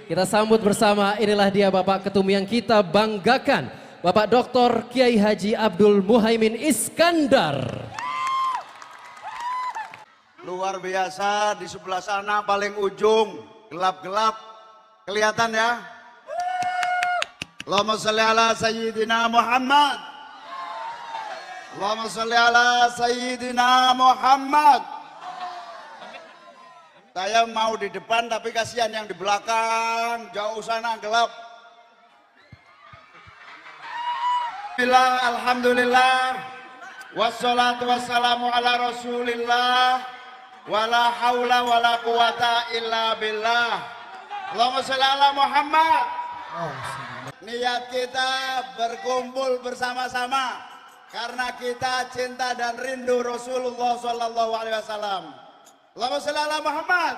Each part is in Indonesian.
Kita sambut bersama, inilah dia Bapak Ketum yang kita banggakan, Bapak Dr. Kiai Haji Abdul Muhaimin Iskandar. Luar biasa, di sebelah sana paling ujung, gelap-gelap, kelihatan ya? Allahumma sholli ala Sayyidina Muhammad. Allahumma sholli ala Sayyidina Muhammad. Saya mau di depan tapi kasihan yang di belakang, jauh sana gelap. Alhamdulillah, wassalatu wassalamu ala rasulillah, wala hawla wala quwata illa billah. Allahumma sholli ala Muhammad. Niat kita berkumpul bersama-sama karena kita cinta dan rindu Rasulullah sallallahu alaihi wasallam. Allahumma sholli ala Muhammad.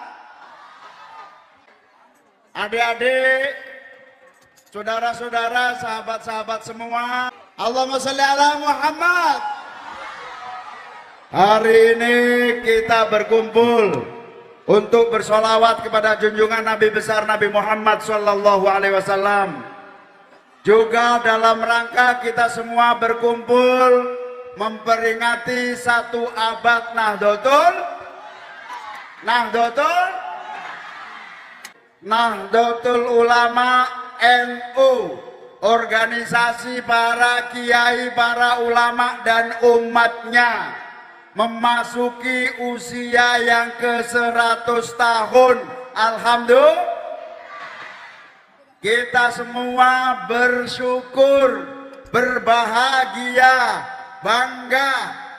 Adik-adik, saudara-saudara, sahabat-sahabat semua, Allahumma sholli ala Muhammad. Hari ini kita berkumpul untuk bersolawat kepada junjungan Nabi besar Nabi Muhammad sallallahu alaihi wasallam. Juga dalam rangka kita semua berkumpul memperingati 1 abad Nahdlatul Ulama NU, organisasi para kiai, para ulama dan umatnya memasuki usia yang ke-100 tahun. Alhamdulillah, kita semua bersyukur, berbahagia, bangga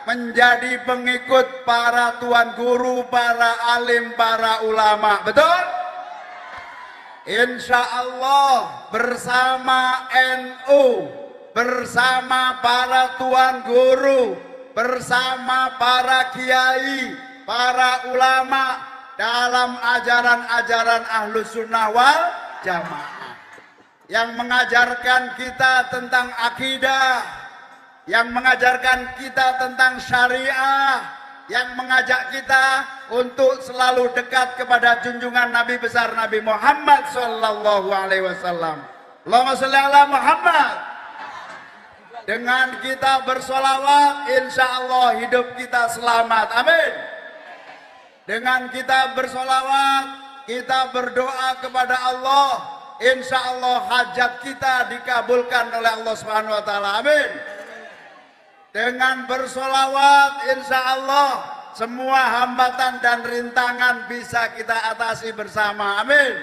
menjadi pengikut para tuan guru, para alim, para ulama. Betul? Insya Allah bersama NU, bersama para tuan guru, bersama para kiai, para ulama dalam ajaran-ajaran Ahlus Sunnah wal Jamaah yang mengajarkan kita tentang akidah, yang mengajarkan kita tentang syariah, yang mengajak kita untuk selalu dekat kepada junjungan Nabi besar Nabi Muhammad sallallahu alaihi wasallam. Allahumma sholli ala Muhammad. Dengan kita bersolawat, insya Allah hidup kita selamat. Amin. Dengan kita bersolawat, kita berdoa kepada Allah, insya Allah hajat kita dikabulkan oleh Allah Subhanahu Wa Taala. Amin. Dengan bersolawat, insya Allah semua hambatan dan rintangan bisa kita atasi bersama. Amin.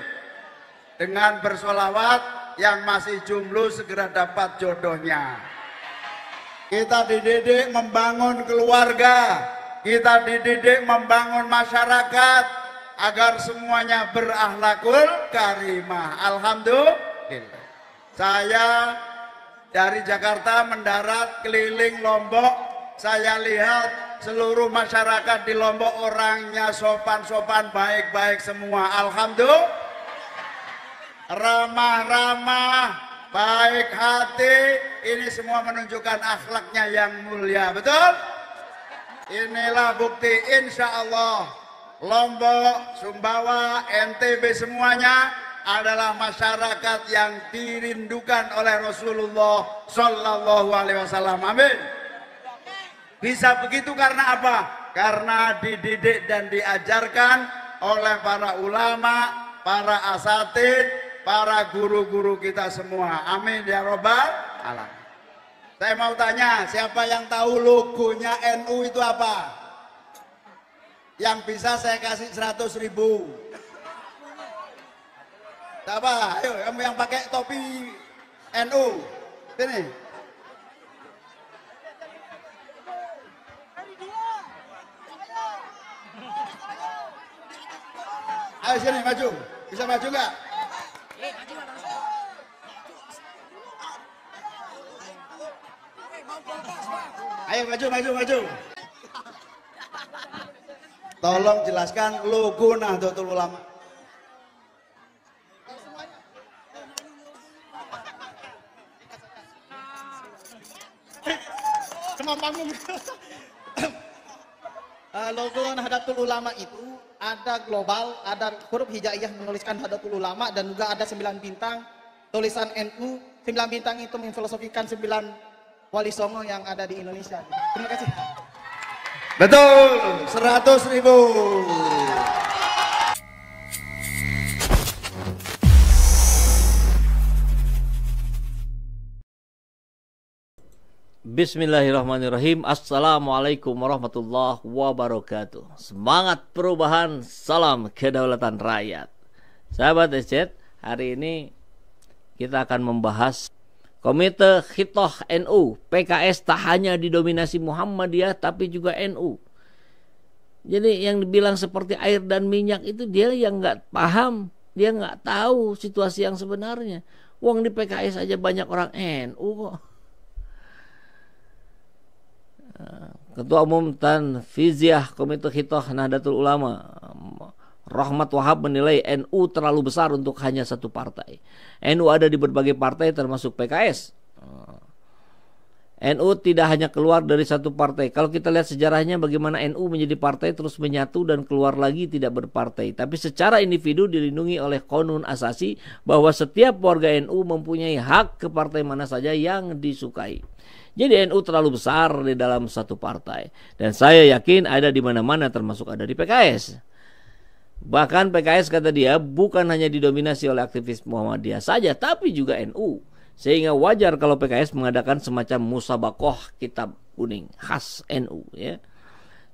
Dengan bersolawat, yang masih jomblo segera dapat jodohnya. Kita dididik membangun keluarga, kita dididik membangun masyarakat agar semuanya berakhlakul karimah. Alhamdulillah. Saya dari Jakarta mendarat keliling Lombok, saya lihat seluruh masyarakat di Lombok orangnya sopan-sopan, baik-baik semua. Alhamdulillah. Ramah-ramah, baik hati, ini semua menunjukkan akhlaknya yang mulia. Betul? Inilah bukti, insya Allah Lombok, Sumbawa, NTB semuanya adalah masyarakat yang dirindukan oleh Rasulullah Sallallahu Alaihi Wasallam. Amin. Bisa begitu karena apa? Karena dididik dan diajarkan oleh para ulama, para asatid, para guru-guru kita semua. Amin ya robbal alamin. Saya mau tanya, siapa yang tahu logonya NU itu apa? Yang bisa saya kasih 100.000. Siapa? Ayo, kamu yang pakai topi NU. Sini. Ayo sini maju. Bisa maju nggak? Ayo maju. Tolong jelaskan logo Nahdlatul Ulama. Logo Nahdlatul Ulama itu ada global, ada huruf hijaiyah menuliskan Nahdlatul Ulama, dan juga ada 9 bintang tulisan NU. 9 bintang itu memfilosofikan 9 wali songo yang ada di Indonesia. Terima kasih. Betul, 100.000. Bismillahirrahmanirrahim. Assalamualaikum warahmatullahi wabarakatuh. Semangat perubahan, salam kedaulatan rakyat. Sahabat SC, hari ini kita akan membahas Komite Khitoh NU. PKS tak hanya didominasi Muhammadiyah tapi juga NU. Jadi yang dibilang seperti air dan minyak itu dia yang nggak paham, dia nggak tahu situasi yang sebenarnya. Wong di PKS aja banyak orang NU kok. Ketua Umum Tanfiziah Komite Khitoh Nahdlatul Ulama Rahmat Wahab menilai NU terlalu besar untuk hanya satu partai. NU ada di berbagai partai termasuk PKS. NU tidak hanya keluar dari satu partai. Kalau kita lihat sejarahnya bagaimana NU menjadi partai terus menyatu dan keluar lagi tidak berpartai. Tapi secara individu dilindungi oleh Qonun Asasi bahwa setiap warga NU mempunyai hak ke partai mana saja yang disukai. Jadi NU terlalu besar di dalam satu partai. Dan saya yakin ada di mana-mana termasuk ada di PKS. Bahkan PKS kata dia bukan hanya didominasi oleh aktivis Muhammadiyah saja tapi juga NU. Sehingga wajar kalau PKS mengadakan semacam musabakoh kitab kuning khas NU ya.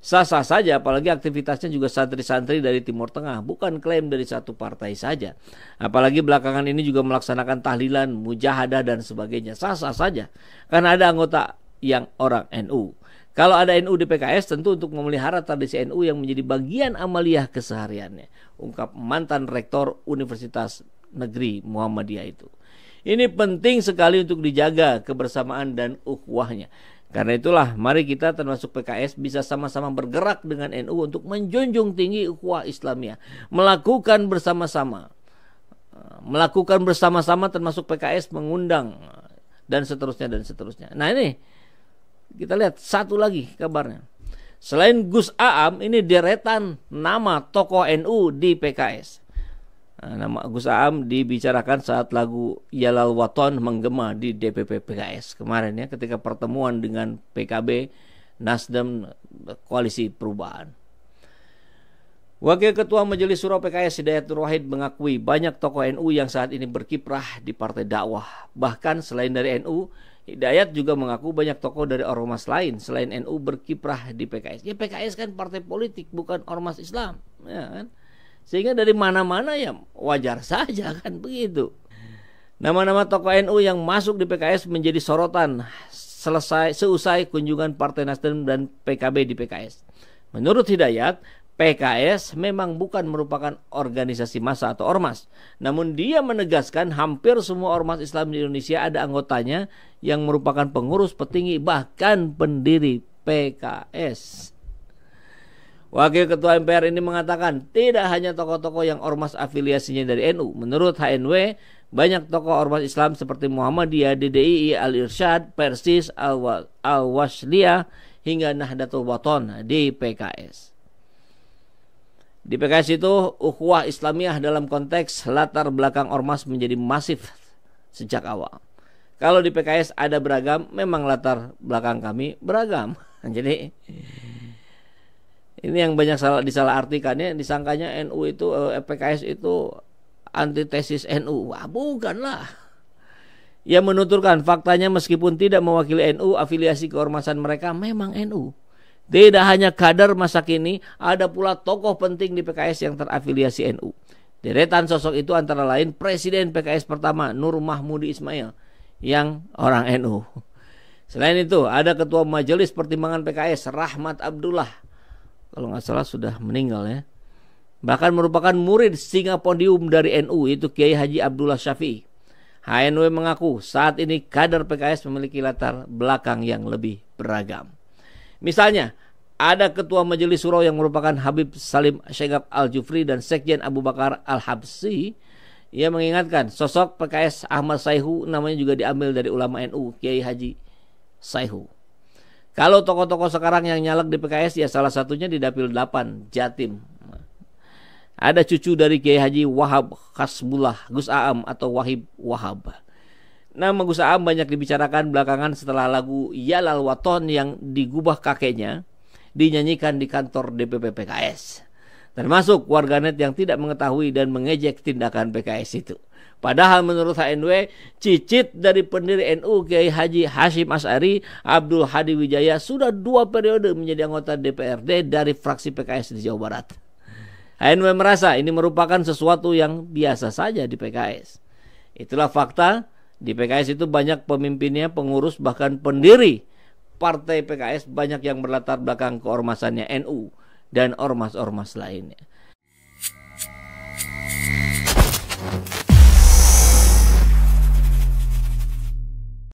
Sah-sah saja, apalagi aktivitasnya juga santri-santri dari Timur Tengah, bukan klaim dari satu partai saja. Apalagi belakangan ini juga melaksanakan tahlilan, mujahadah dan sebagainya. Sah-sah saja, karena ada anggota yang orang NU. Kalau ada NU di PKS tentu untuk memelihara tradisi NU yang menjadi bagian amaliyah kesehariannya, ungkap mantan rektor Universitas Negeri Muhammadiyah itu. Ini penting sekali untuk dijaga kebersamaan dan ukhuwahnya. Karena itulah mari kita termasuk PKS bisa sama-sama bergerak dengan NU untuk menjunjung tinggi ukhuwah Islamiyah. Melakukan bersama-sama termasuk PKS mengundang dan seterusnya dan seterusnya. Nah ini kita lihat satu lagi kabarnya. Selain Gus Aam, ini deretan nama tokoh NU di PKS. Nama Gus Aam dibicarakan saat lagu Yalal Waton menggema di DPP PKS kemarin ya, ketika pertemuan dengan PKB, Nasdem, Koalisi Perubahan. Wakil Ketua Majelis Syuro PKS Hidayatul Wahid mengakui banyak tokoh NU yang saat ini berkiprah di partai dakwah. Bahkan selain dari NU, Hidayat juga mengaku banyak tokoh dari ormas lain selain NU berkiprah di PKS. Ya PKS kan partai politik, bukan ormas Islam, ya kan? Sehingga dari mana-mana ya wajar saja kan begitu. Nama-nama tokoh NU yang masuk di PKS menjadi sorotan seusai kunjungan Partai Nasdem dan PKB di PKS. Menurut Hidayat, PKS memang bukan merupakan organisasi massa atau ormas. Namun dia menegaskan hampir semua ormas Islam di Indonesia ada anggotanya yang merupakan pengurus, petinggi, bahkan pendiri PKS. Wakil Ketua MPR ini mengatakan tidak hanya tokoh-tokoh yang ormas afiliasinya dari NU. Menurut HNW, banyak tokoh ormas Islam seperti Muhammadiyah, DDII, Al-Irsyad, Persis, Al-Wasliyah, hingga Nahdlatul Wathon di PKS. Di PKS itu, ukhuwah Islamiyah dalam konteks latar belakang ormas menjadi masif sejak awal. Kalau di PKS ada beragam, memang latar belakang kami beragam. Jadi ini yang banyak disalahartikannya, disangkanya NU itu PKS itu antitesis NU. Wah, bukanlah. Ia menuturkan faktanya meskipun tidak mewakili NU, afiliasi keormasan mereka memang NU. Tidak hanya kader masa kini, ada pula tokoh penting di PKS yang terafiliasi NU. Deretan sosok itu antara lain Presiden PKS pertama Nur Mahmudi Ismail yang orang NU. Selain itu ada Ketua Majelis Pertimbangan PKS Rahmat Abdullah, kalau nggak salah sudah meninggal ya. Bahkan merupakan murid Singapodium dari NU, itu Kiai Haji Abdullah Syafi'i. HNW mengaku saat ini kader PKS memiliki latar belakang yang lebih beragam. Misalnya, ada Ketua Majelis Syuro yang merupakan Habib Salim Syegab Al-Jufri dan Sekjen Abu Bakar Al-Habsi. Ia mengingatkan sosok PKS Ahmad Sayhu namanya juga diambil dari ulama NU, Kiai Haji Sayhu. Kalau tokoh-tokoh sekarang yang nyalek di PKS ya salah satunya di Dapil 8 Jatim. ada cucu dari Kiai Haji Wahab Hasbullah Gus Aam atau Wahib Wahab. Nama Gus Aam banyak dibicarakan belakangan setelah lagu Yalal Waton yang digubah kakeknya dinyanyikan di kantor DPP PKS. Termasuk warganet yang tidak mengetahui dan mengejek tindakan PKS itu. Padahal menurut HNW, cicit dari pendiri NU Kiai Haji Hashim Asy'ari, Abdul Hadi Wijaya sudah 2 periode menjadi anggota DPRD dari fraksi PKS di Jawa Barat. HNW merasa ini merupakan sesuatu yang biasa saja di PKS. Itulah fakta, di PKS itu banyak pemimpinnya, pengurus, bahkan pendiri partai PKS banyak yang berlatar belakang keormasannya NU dan ormas-ormas lainnya.